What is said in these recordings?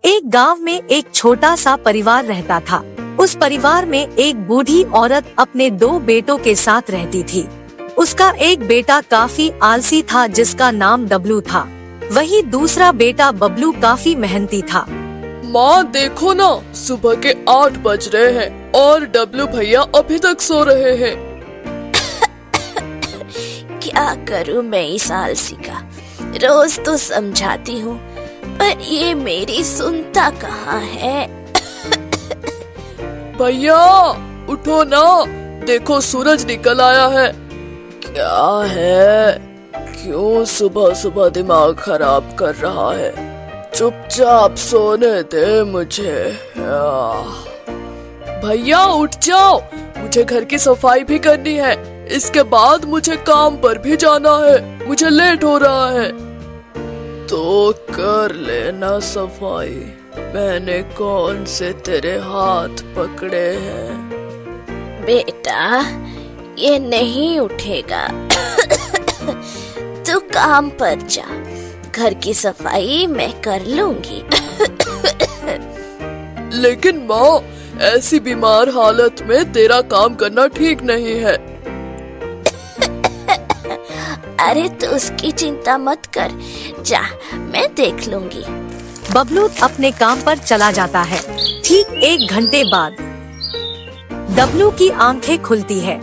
एक गांव में एक छोटा सा परिवार रहता था। उस परिवार में एक बूढ़ी औरत अपने 2 बेटों के साथ रहती थी। उसका एक बेटा काफी आलसी था जिसका नाम डब्लू था। वही दूसरा बेटा बबलू काफी मेहनती था। माँ देखो ना, सुबह के 8 बज रहे हैं और डब्लू भैया अभी तक सो रहे हैं। क्या करूं मैं इस आलसी का, रोज तो समझाती हूँ पर ये मेरी सुनता कहाँ है। भैया उठो ना, देखो सूरज निकल आया है। क्या है, क्यों सुबह सुबह दिमाग खराब कर रहा है? चुपचाप सोने दे मुझे। भैया उठ जाओ, मुझे घर की सफाई भी करनी है। इसके बाद मुझे काम पर भी जाना है, मुझे लेट हो रहा है। तो कर लेना सफाई, मैंने कौन से तेरे हाथ पकड़े हैं? बेटा ये नहीं उठेगा। तू काम पर जा, घर की सफाई मैं कर लूंगी। लेकिन माँ, ऐसी बीमार हालत में तेरा काम करना ठीक नहीं है। अरे तू उसकी चिंता मत कर, जा मैं देख लूंगी। बबलू अपने काम पर चला जाता है। ठीक 1 घंटे बाद डब्लू की आंखें खुलती है।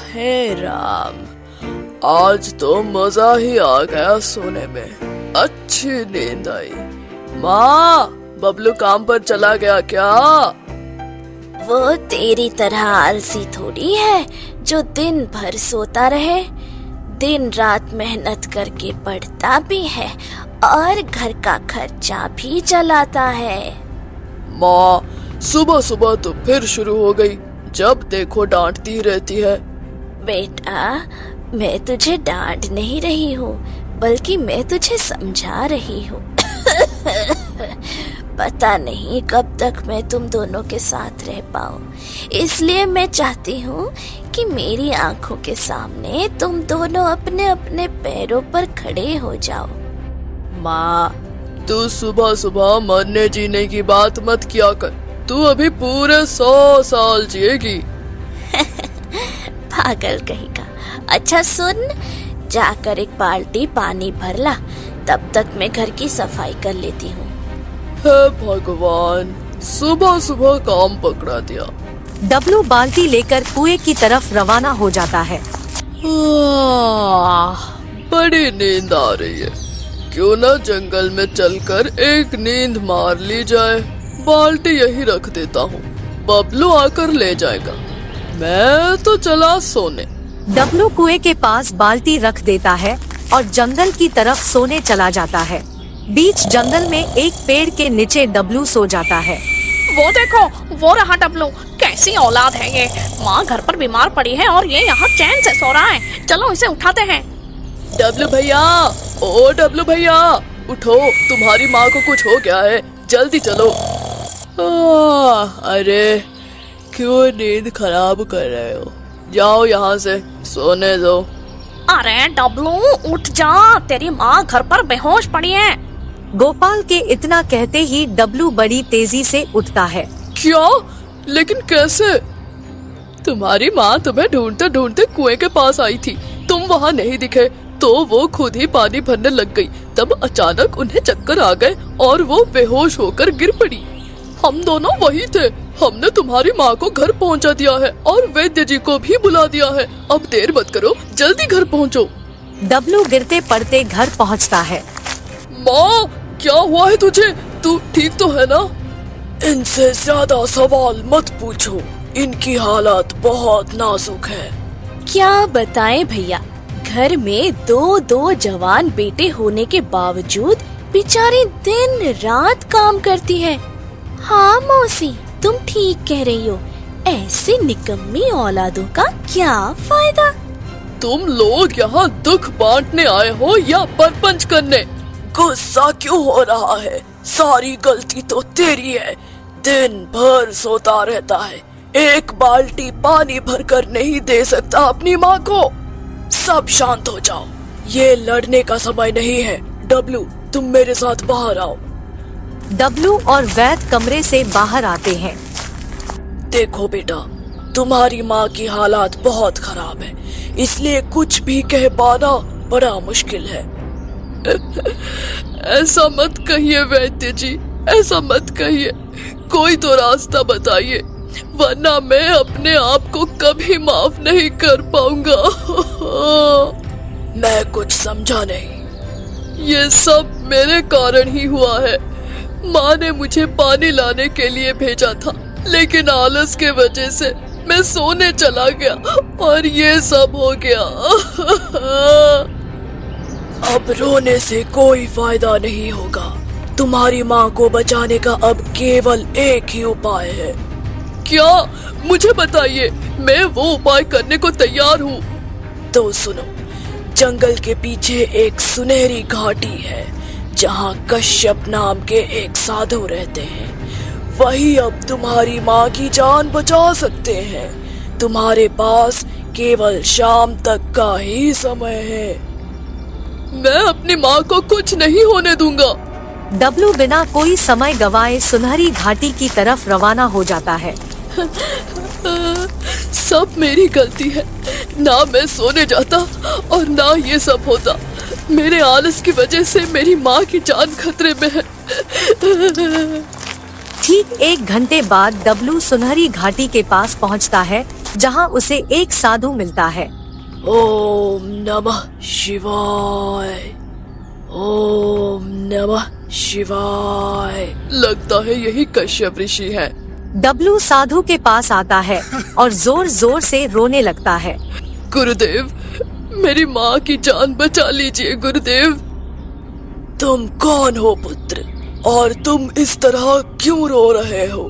हे राम, आज तो मजा ही आ गया सोने में, अच्छी नींद आई। माँ, बबलू काम पर चला गया क्या? वो तेरी तरह आलसी थोड़ी है जो दिन भर सोता रहे। दिन रात मेहनत करके पढ़ता भी है और घर का खर्चा भी चलाता है। माँ, सुबह सुबह तो फिर शुरू हो गई, जब देखो डांटती रहती है। बेटा मैं तुझे डांट नहीं रही हूँ, बल्कि मैं तुझे समझा रही हूँ। पता नहीं कब तक मैं तुम दोनों के साथ रह पाऊँ, इसलिए मैं चाहती हूँ कि मेरी आंखों के सामने तुम दोनों अपने अपने पैरों पर खड़े हो जाओ। माँ, तू सुबह सुबह मरने जीने की बात मत किया कर, तू अभी पूरे 100 साल जिएगी। पागल कहीं का। अच्छा सुन, जाकर एक बाल्टी पानी भर ला, तब तक मैं घर की सफाई कर लेती हूँ। हे भगवान, सुबह सुबह काम पकड़ा दिया। डब्लू बाल्टी लेकर कुएं की तरफ रवाना हो जाता है। बड़ी नींद आ रही है, क्यों ना जंगल में चलकर एक नींद मार ली जाए। बाल्टी यही रख देता हूँ, बबलू आकर ले जाएगा। मैं तो चला सोने। डब्लू कुएं के पास बाल्टी रख देता है और जंगल की तरफ सोने चला जाता है। बीच जंगल में एक पेड़ के नीचे डब्लू सो जाता है। वो देखो, वो रहा डब्लू। कैसी औलाद है ये, माँ घर पर बीमार पड़ी है और ये यहाँ चैन से सो रहा है। चलो इसे उठाते हैं। डब्लू भैया, ओ डब्लू भैया, उठो, तुम्हारी माँ को कुछ हो गया है, जल्दी चलो। अरे क्यों नींद खराब कर रहे हो, जाओ यहाँ से, सोने दो। अरे डब्लू उठ जा, तेरी माँ घर पर बेहोश पड़ी है। गोपाल के इतना कहते ही डब्लू बड़ी तेजी से उठता है। क्या? लेकिन कैसे? तुम्हारी माँ तुम्हें ढूंढते ढूंढते कुएं के पास आई थी, तुम वहाँ नहीं दिखे तो वो खुद ही पानी भरने लग गई। तब अचानक उन्हें चक्कर आ गए और वो बेहोश होकर गिर पड़ी। हम दोनों वही थे, हमने तुम्हारी माँ को घर पहुँचा दिया है और वैद्य जी को भी बुला दिया है। अब देर मत करो, जल्दी घर पहुँचो। डब्लू गिरते पड़ते घर पहुँचता है। माँ, क्या हुआ है तुझे? तू ठीक तो है ना? इनसे ज्यादा सवाल मत पूछो, इनकी हालत बहुत नाजुक है। क्या बताएं भैया, घर में 2 जवान बेटे होने के बावजूद बेचारी दिन रात काम करती है। हाँ मौसी, तुम ठीक कह रही हो, ऐसी निकम्मी औलादों का क्या फायदा। तुम लोग यहाँ दुख बांटने आए हो या परपंच करने? गुस्सा क्यों हो रहा है? सारी गलती तो तेरी है, दिन भर सोता रहता है, एक बाल्टी पानी भरकर नहीं दे सकता अपनी माँ को। सब शांत हो जाओ, ये लड़ने का समय नहीं है, डब्लू, तुम मेरे साथ बाहर आओ। डब्लू और वैद कमरे से बाहर आते हैं। देखो बेटा, तुम्हारी माँ की हालात बहुत खराब है, इसलिए कुछ भी कह पाना बड़ा मुश्किल है। ऐसा मत कहिए वैद्य जी, ऐसा मत कहिए। कोई तो रास्ता बताइए, वरना मैं अपने आप को कभी माफ नहीं कर पाऊंगा। मैं कुछ समझा नहीं। ये सब मेरे कारण ही हुआ है। माँ ने मुझे पानी लाने के लिए भेजा था, लेकिन आलस के वजह से मैं सोने चला गया और ये सब हो गया। अब रोने से कोई फायदा नहीं होगा। तुम्हारी माँ को बचाने का अब केवल एक ही उपाय है। क्या? मुझे बताइए, मैं वो उपाय करने को तैयार हूँ। तो सुनो, जंगल के पीछे एक सुनहरी घाटी है, जहाँ कश्यप नाम के एक साधु रहते हैं। वही अब तुम्हारी माँ की जान बचा सकते हैं। तुम्हारे पास केवल शाम तक का ही समय है। मैं अपनी माँ को कुछ नहीं होने दूंगा। डब्लू बिना कोई समय गवाए सुनहरी घाटी की तरफ रवाना हो जाता है। सब मेरी गलती है। ना मैं सोने जाता और ना ये सब होता। मेरे आलस की वजह से मेरी माँ की जान खतरे में है। ठीक 1 घंटे बाद डब्लू सुनहरी घाटी के पास पहुंचता है, जहां उसे एक साधु मिलता है। ओम नमः शिवाय, ओम नमः शिवाय। लगता है यही कश्यप ऋषि है। डब्लू साधु के पास आता है और जोर जोर से रोने लगता है। गुरुदेव, मेरी माँ की जान बचा लीजिए गुरुदेव। तुम कौन हो पुत्र, और तुम इस तरह क्यों रो रहे हो?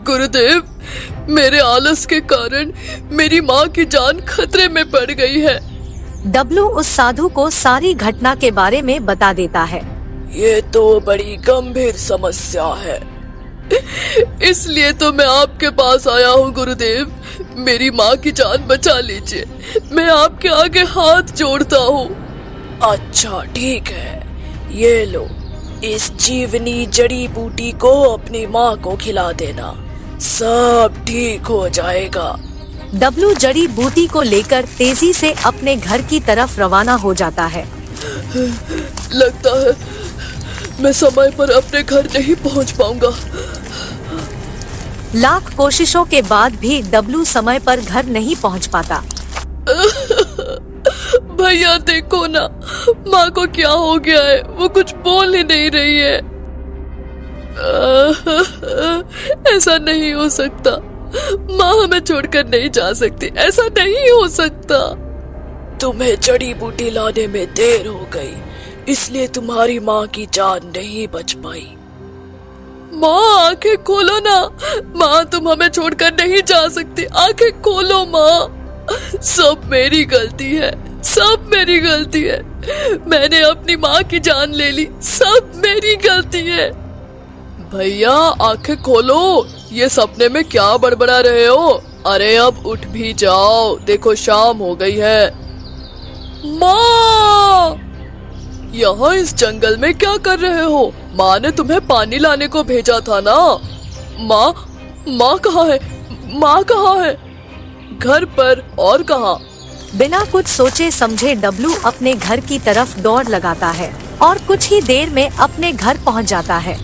गुरुदेव, मेरे आलस के कारण मेरी माँ की जान खतरे में पड़ गई है। डब्लू उस साधु को सारी घटना के बारे में बता देता है। ये तो बड़ी गंभीर समस्या है, इसलिए तो मैं आपके पास आया हूँ गुरुदेव। मेरी माँ की जान बचा लीजिए, मैं आपके आगे हाथ जोड़ता हूँ। अच्छा ठीक है, ये लो, इस जीवनी जड़ी बूटी को अपनी माँ को खिला देना, सब ठीक हो जाएगा। डब्लू जड़ी बूटी को लेकर तेजी से अपने घर की तरफ रवाना हो जाता है। लगता है मैं समय पर अपने घर नहीं पहुंच पाऊंगा। लाख कोशिशों के बाद भी डब्लू समय पर घर नहीं पहुंच पाता। भैया देखो ना, माँ को क्या हो गया है, वो कुछ बोल ही नहीं रही है। ऐसा नहीं हो सकता, माँ हमें छोड़कर नहीं जा सकती, ऐसा नहीं हो सकता। तुम्हें जड़ी बूटी लाने में देर हो गई, इसलिए तुम्हारी माँ की जान नहीं बच पाई। माँ आंखें खोलो ना, माँ तुम हमें छोड़कर नहीं जा सकती, आंखें खोलो माँ। सब मेरी गलती है, सब मेरी गलती है। मैंने अपनी माँ की जान ले ली, सब मेरी गलती है। भैया आंखें खोलो, ये सपने में क्या बड़बड़ा रहे हो? अरे अब उठ भी जाओ, देखो शाम हो गई है। माँ, यहाँ इस जंगल में क्या कर रहे हो? माँ ने तुम्हें पानी लाने को भेजा था ना। माँ कहाँ है? माँ कहाँ है? घर पर और कहाँ? बिना कुछ सोचे समझे डब्लू अपने घर की तरफ दौड़ लगाता है और कुछ ही देर में अपने घर पहुंच जाता है।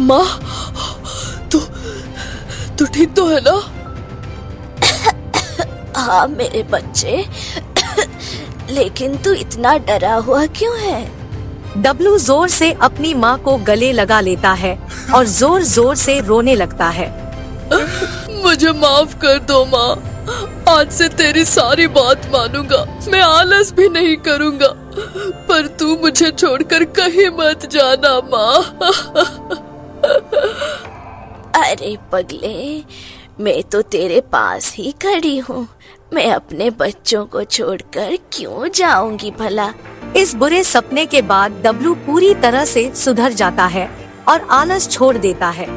माँ, तू ठीक तो है ना? हाँ मेरे बच्चे, लेकिन तू इतना डरा हुआ क्यों है? डब्लू जोर से अपनी माँ को गले लगा लेता है और जोर जोर से रोने लगता है। मुझे माफ कर दो माँ, आज से तेरी सारी बात मानूंगा, मैं आलस भी नहीं करूंगा, पर तू मुझे छोड़कर कहीं मत जाना माँ। अरे पगले, मैं तो तेरे पास ही खड़ी हूँ, मैं अपने बच्चों को छोड़कर क्यों जाऊंगी भला? इस बुरे सपने के बाद डब्लू पूरी तरह से सुधर जाता है और आलस छोड़ देता है।